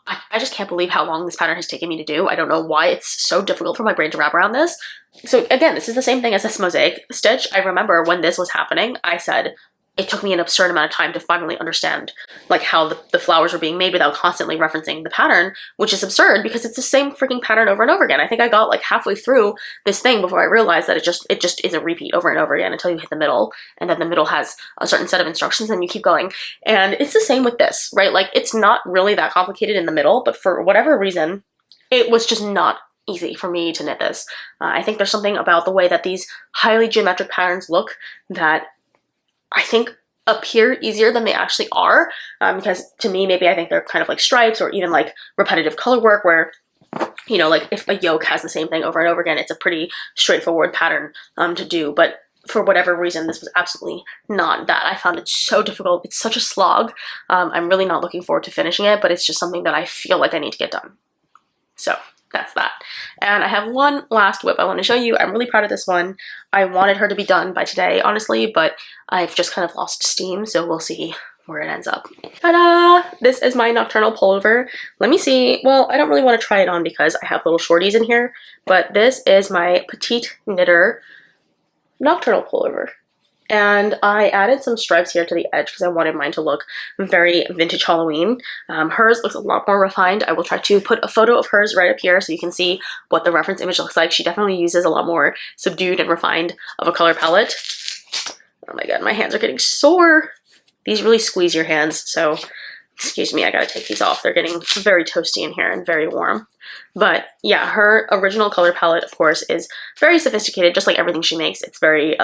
I just can't believe how long this pattern has taken me to do. I don't know why it's so difficult for my brain to wrap around this. So again, this is the same thing as this mosaic stitch. I remember when this was happening, I said, it took me an absurd amount of time to finally understand like how the flowers were being made without constantly referencing the pattern, which is absurd because it's the same freaking pattern over and over again. I think I got like halfway through this thing before I realized that it just is a repeat over and over again until you hit the middle, and then the middle has a certain set of instructions and you keep going. And it's the same with this, right? Like it's not really that complicated in the middle, but for whatever reason, it was just not easy for me to knit this. I think there's something about the way that these highly geometric patterns look that I think appear easier than they actually are, because to me, maybe I think they're kind of like stripes or even like repetitive color work where, you know, like if a yoke has the same thing over and over again, it's a pretty straightforward pattern to do. But for whatever reason, this was absolutely not that. I found it so difficult. It's such a slog. I'm really not looking forward to finishing it, but it's just something that I feel like I need to get done. So that's that. And I have one last whip I want to show you. I'm really proud of this one. I wanted her to be done by today, honestly, but I've just kind of lost steam, so we'll see where it ends up. Ta-da! This is my Nocturnal Pullover. Let me see. Well, I don't really want to try it on because I have little shorties in here, but this is my Petite Knitter Nocturnal Pullover. And I added some stripes here to the edge because I wanted mine to look very vintage Halloween. Hers looks a lot more refined. I will try to put a photo of hers right up here so you can see what the reference image looks like. She definitely uses a lot more subdued and refined of a color palette. Oh my god, my hands are getting sore. These really squeeze your hands, so excuse me, I gotta take these off. They're getting very toasty in here and very warm. But yeah, her original color palette, of course, is very sophisticated, just like everything she makes. It's very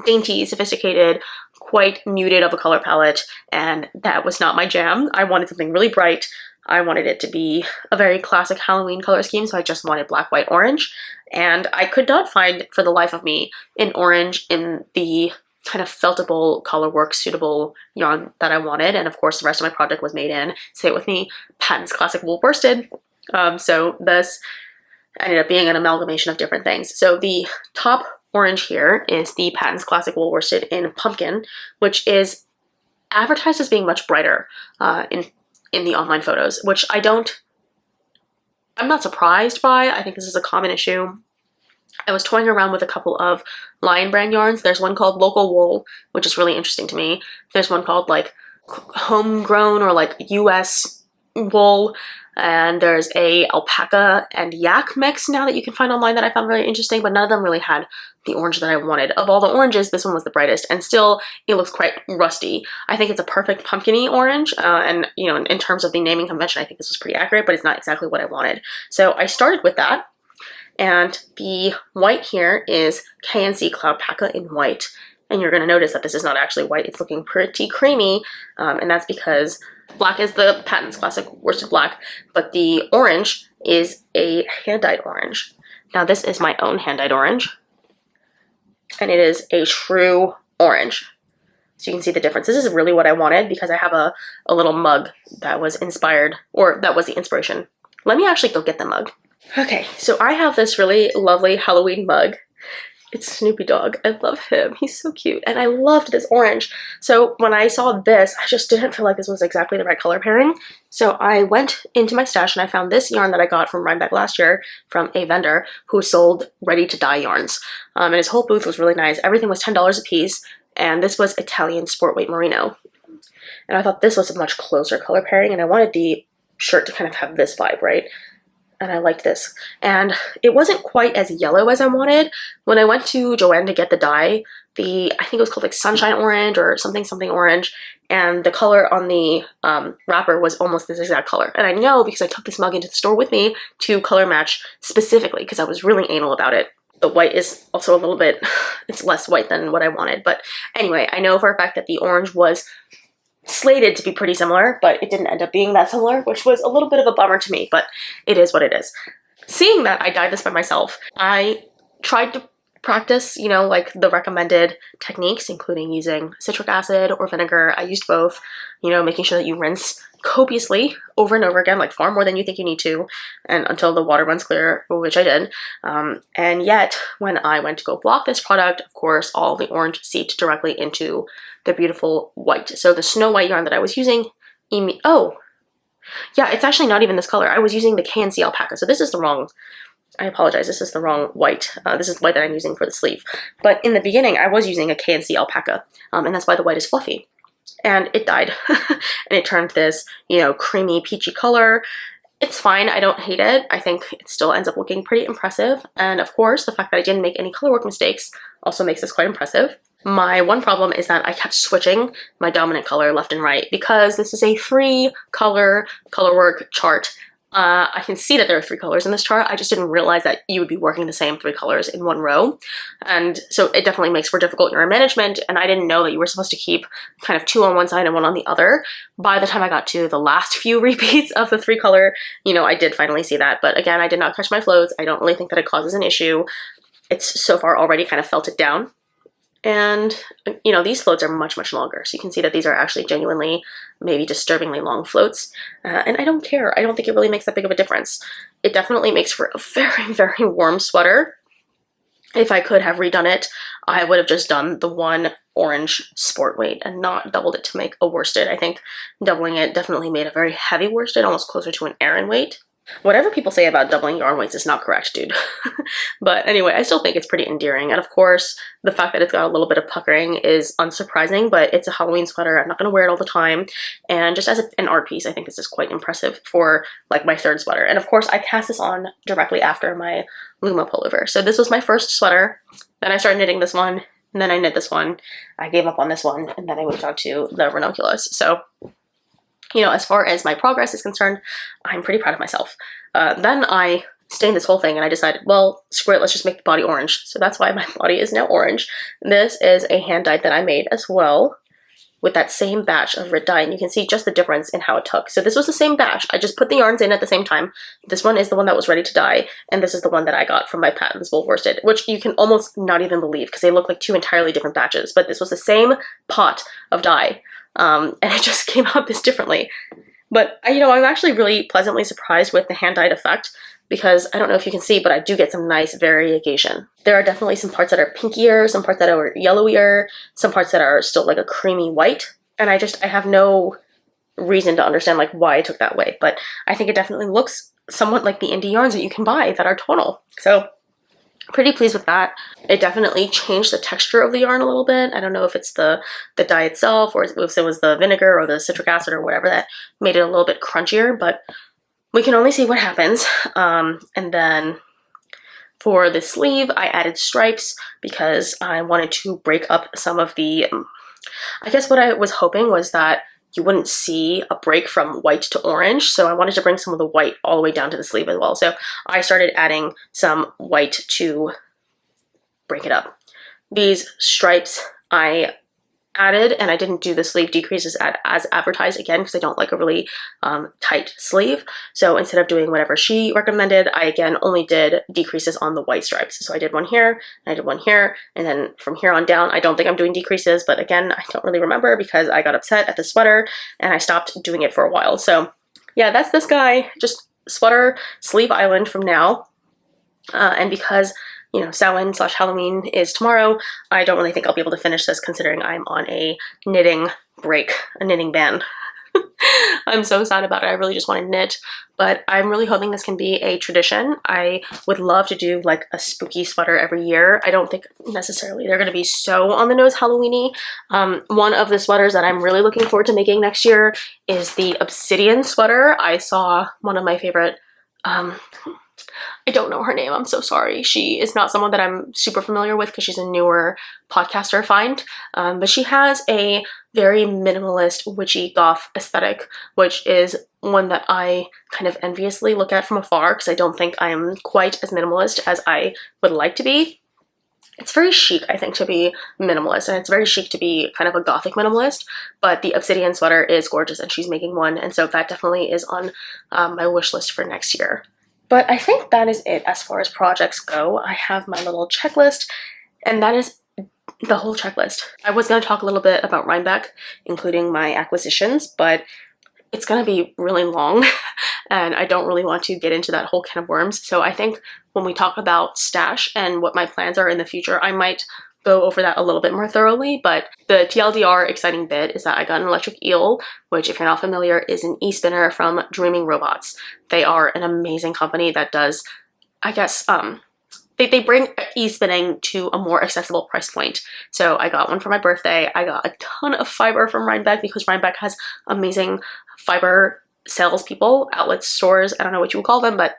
dainty, sophisticated, quite muted of a color palette, and that was not my jam. I wanted something really bright. I wanted it to be a very classic Halloween color scheme, so I just wanted black, white, orange. And I could not find, for the life of me, an orange in the kind of feltable color work suitable yarn that I wanted. And of course the rest of my project was made in, say it with me, Paton's Classic Wool Worsted. So this ended up being an amalgamation of different things. So the top orange here is the Paton's Classic Wool Worsted in Pumpkin, which is advertised as being much brighter in the online photos, which I'm not surprised by. I think this is a common issue. I was toying around with a couple of Lion brand yarns. There's one called Local Wool, which is really interesting to me. There's one called like Homegrown or like US Wool. And there's a Alpaca and Yak mix now that you can find online that I found really interesting, but none of them really had the orange that I wanted. Of all the oranges, this one was the brightest, and still it looks quite rusty. I think it's a perfect pumpkin-y orange, and you know, in terms of the naming convention, I think this was pretty accurate, but it's not exactly what I wanted. So I started with that. And the white here is KNC Cloudpaca in white. And you're going to notice that this is not actually white. It's looking pretty creamy. And that's because black is the Paton's Classic Worsted Black, but the orange is a hand-dyed orange. Now this is my own hand-dyed orange. And it is a true orange. So you can see the difference. This is really what I wanted because I have a little mug that was inspired, or that was the inspiration. Let me actually go get the mug. Okay, so I have this really lovely Halloween mug. It's Snoopy Dog. I love him. He's so cute. And I loved this orange. So when I saw this, I just didn't feel like this was exactly the right color pairing. So I went into my stash and I found this yarn that I got from Rhinebeck last year from a vendor who sold ready-to-dye yarns. And his whole booth was really nice. Everything was $10 a piece. And this was Italian sport weight merino. And I thought this was a much closer color pairing. And I wanted the shirt to kind of have this vibe, right? And I liked this. And it wasn't quite as yellow as I wanted. When I went to Joann to get the dye, I think it was called like Sunshine Orange or something orange, and the color on the wrapper was almost this exact color. And I know because I took this mug into the store with me to color match specifically because I was really anal about it. The white is also a little bit, it's less white than what I wanted. But anyway, I know for a fact that the orange was slated to be pretty similar, but it didn't end up being that similar, which was a little bit of a bummer to me, but it is what it is. Seeing that I dyed this by myself, I tried to practice, you know, like the recommended techniques, including using citric acid or vinegar. I used both, you know, making sure that you rinse copiously over and over again, like far more than you think you need to, and until the water runs clear, which I did. And yet, when I went to go block this product, of course, all the orange seeped directly into the beautiful white. So the snow white yarn that I was using, oh, yeah, it's actually not even this color. I was using the KNC Alpaca, so this is the wrong, I apologize, this is the wrong white. This is the white that I'm using for the sleeve. But in the beginning, I was using a KNC Alpaca, and that's why the white is fluffy. And it dyed, and it turned this, you know, creamy, peachy color. It's fine, I don't hate it. I think it still ends up looking pretty impressive. And of course, the fact that I didn't make any color work mistakes also makes this quite impressive. My one problem is that I kept switching my dominant color left and right because this is a 3-color color work chart. I can see that there are 3 colors in this chart. I just didn't realize that you would be working the same 3 colors in one row. And so it definitely makes for difficult yarn management. And I didn't know that you were supposed to keep kind of 2 on one side and 1 on the other. By the time I got to the last few repeats of the 3-color, you know, I did finally see that. But again, I did not catch my flows. I don't really think that it causes an issue. It's so far already kind of felted down. And, you know, these floats are much, much longer. So you can see that these are actually genuinely, maybe disturbingly long floats. And I don't care. I don't think it really makes that big of a difference. It definitely makes for a very, very warm sweater. If I could have redone it, I would have just done the 1 orange sport weight and not doubled it to make a worsted. I think doubling it definitely made a very heavy worsted, almost closer to an Aran weight. Whatever people say about doubling yarn weights is not correct, dude. But anyway, I still think it's pretty endearing. And of course, the fact that it's got a little bit of puckering is unsurprising, but it's a Halloween sweater. I'm not going to wear it all the time. And just as an art piece, I think this is quite impressive for like my third sweater. And of course, I cast this on directly after my Lumme pullover. So this was my first sweater. Then I started knitting this one, and then I knit this one. I gave up on this one, and then I moved on to the Ranunculus. So, you know, as far as my progress is concerned, I'm pretty proud of myself. Then I stained this whole thing and I decided, well, screw it, let's just make the body orange. So that's why my body is now orange. This is a hand dyed that I made as well with that same batch of red dye, and you can see just the difference in how it took. So this was the same batch. I just put the yarns in at the same time. This one is the one that was ready to dye, and this is the one that I got from my Paton's wool worsted, which you can almost not even believe because they look like two entirely different batches, but this was the same pot of dye, and it just came out this differently. But, you know, I'm actually really pleasantly surprised with the hand-dyed effect because I don't know if you can see, but I do get some nice variegation. There are definitely some parts that are pinkier, some parts that are yellowier, some parts that are still like a creamy white. And I have no reason to understand like why I took that way, but I think it definitely looks somewhat like the indie yarns that you can buy that are tonal. So pretty pleased with that. It definitely changed the texture of the yarn a little bit. I don't know if it's the dye itself or if it was the vinegar or the citric acid or whatever that made it a little bit crunchier, but we can only see what happens. And then for the sleeve, I added stripes because I wanted to break up some of the, I guess what I was hoping was that you wouldn't see a break from white to orange, so I wanted to bring some of the white all the way down to the sleeve as well. So I started adding some white to break it up. These stripes I added, and I didn't do the sleeve decreases as advertised again because I don't like a really tight sleeve. So instead of doing whatever she recommended, I again only did decreases on the white stripes. So I did one here, and I did one here, and then from here on down, I don't think I'm doing decreases, but again, I don't really remember because I got upset at the sweater and I stopped doing it for a while. So yeah, that's this guy, just sweater sleeve island from now. And because, you know, Samhain / Halloween is tomorrow, I don't really think I'll be able to finish this considering I'm on a knitting break, a knitting ban. I'm so sad about it. I really just want to knit, but I'm really hoping this can be a tradition. I would love to do like a spooky sweater every year. I don't think necessarily they're going to be so on the nose Halloween-y. One of the sweaters that I'm really looking forward to making next year is the Obsidian sweater. I saw one of my favorite, I don't know her name, I'm so sorry. She is not someone that I'm super familiar with because she's a newer podcaster find, but she has a very minimalist witchy goth aesthetic, which is one that I kind of enviously look at from afar because I don't think I'm quite as minimalist as I would like to be. It's very chic, I think, to be minimalist, and it's very chic to be kind of a gothic minimalist, but the Obsidian sweater is gorgeous and she's making one, and so that definitely is on my wish list for next year. But I think that is it as far as projects go. I have my little checklist, and that is the whole checklist. I was going to talk a little bit about Rhinebeck, including my acquisitions, but it's going to be really long, and I don't really want to get into that whole can of worms. So I think when we talk about stash and what my plans are in the future, I might go over that a little bit more thoroughly, but the TLDR exciting bit is that I got an electric eel, which if you're not familiar is an e-spinner from Dreaming Robots. They are an amazing company that does, I guess, they bring e-spinning to a more accessible price point. So I got one for my birthday. I got a ton of fiber from Rhinebeck because Rhinebeck has amazing fiber salespeople, outlets, stores, I don't know what you would call them, but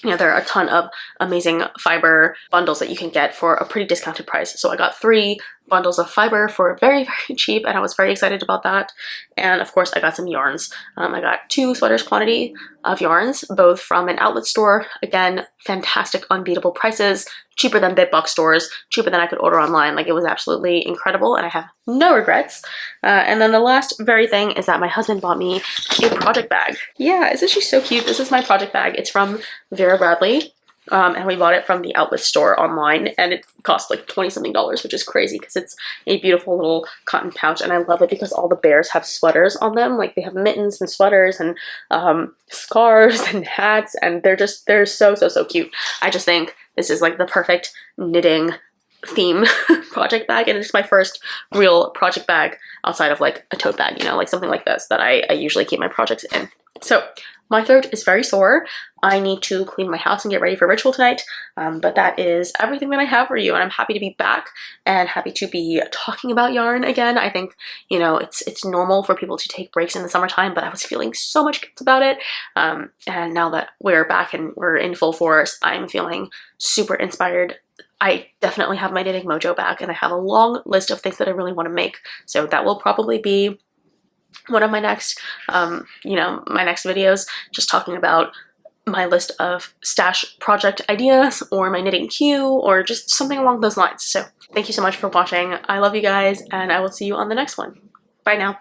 you know, there are a ton of amazing fiber bundles that you can get for a pretty discounted price. So I got 3 bundles of fiber for very, very cheap, and I was very excited about that. And of course, I got some yarns. I got 2 sweaters quantity of yarns, both from an outlet store. Again, fantastic, unbeatable prices, cheaper than big box stores, cheaper than I could order online. Like, it was absolutely incredible, and I have no regrets. And then the last very thing is that my husband bought me a project bag. Yeah, isn't she so cute? This is my project bag. It's from Vera Bradley. And we bought it from the outlet store online, and it cost like $20-something, which is crazy because it's a beautiful little cotton pouch, and I love it because all the bears have sweaters on them. Like, they have mittens and sweaters and scarves and hats, and they're so cute. I just think this is like the perfect knitting theme project bag, and it's my first real project bag outside of like a tote bag, you know, like something like this that I usually keep my projects in. So My throat is very sore. I need to clean my house and get ready for ritual tonight, but that is everything that I have for you, and I'm happy to be back and happy to be talking about yarn again. I think, you know, it's normal for people to take breaks in the summertime, but I was feeling so much guilt about it, and now that we're back and we're in full force, I'm feeling super inspired. I definitely have my knitting mojo back, and I have a long list of things that I really want to make, so that will probably be one of my next, you know, my next videos, just talking about my list of stash project ideas or my knitting queue or just something along those lines. So thank you so much for watching. I love you guys, and I will see you on the next one. Bye now.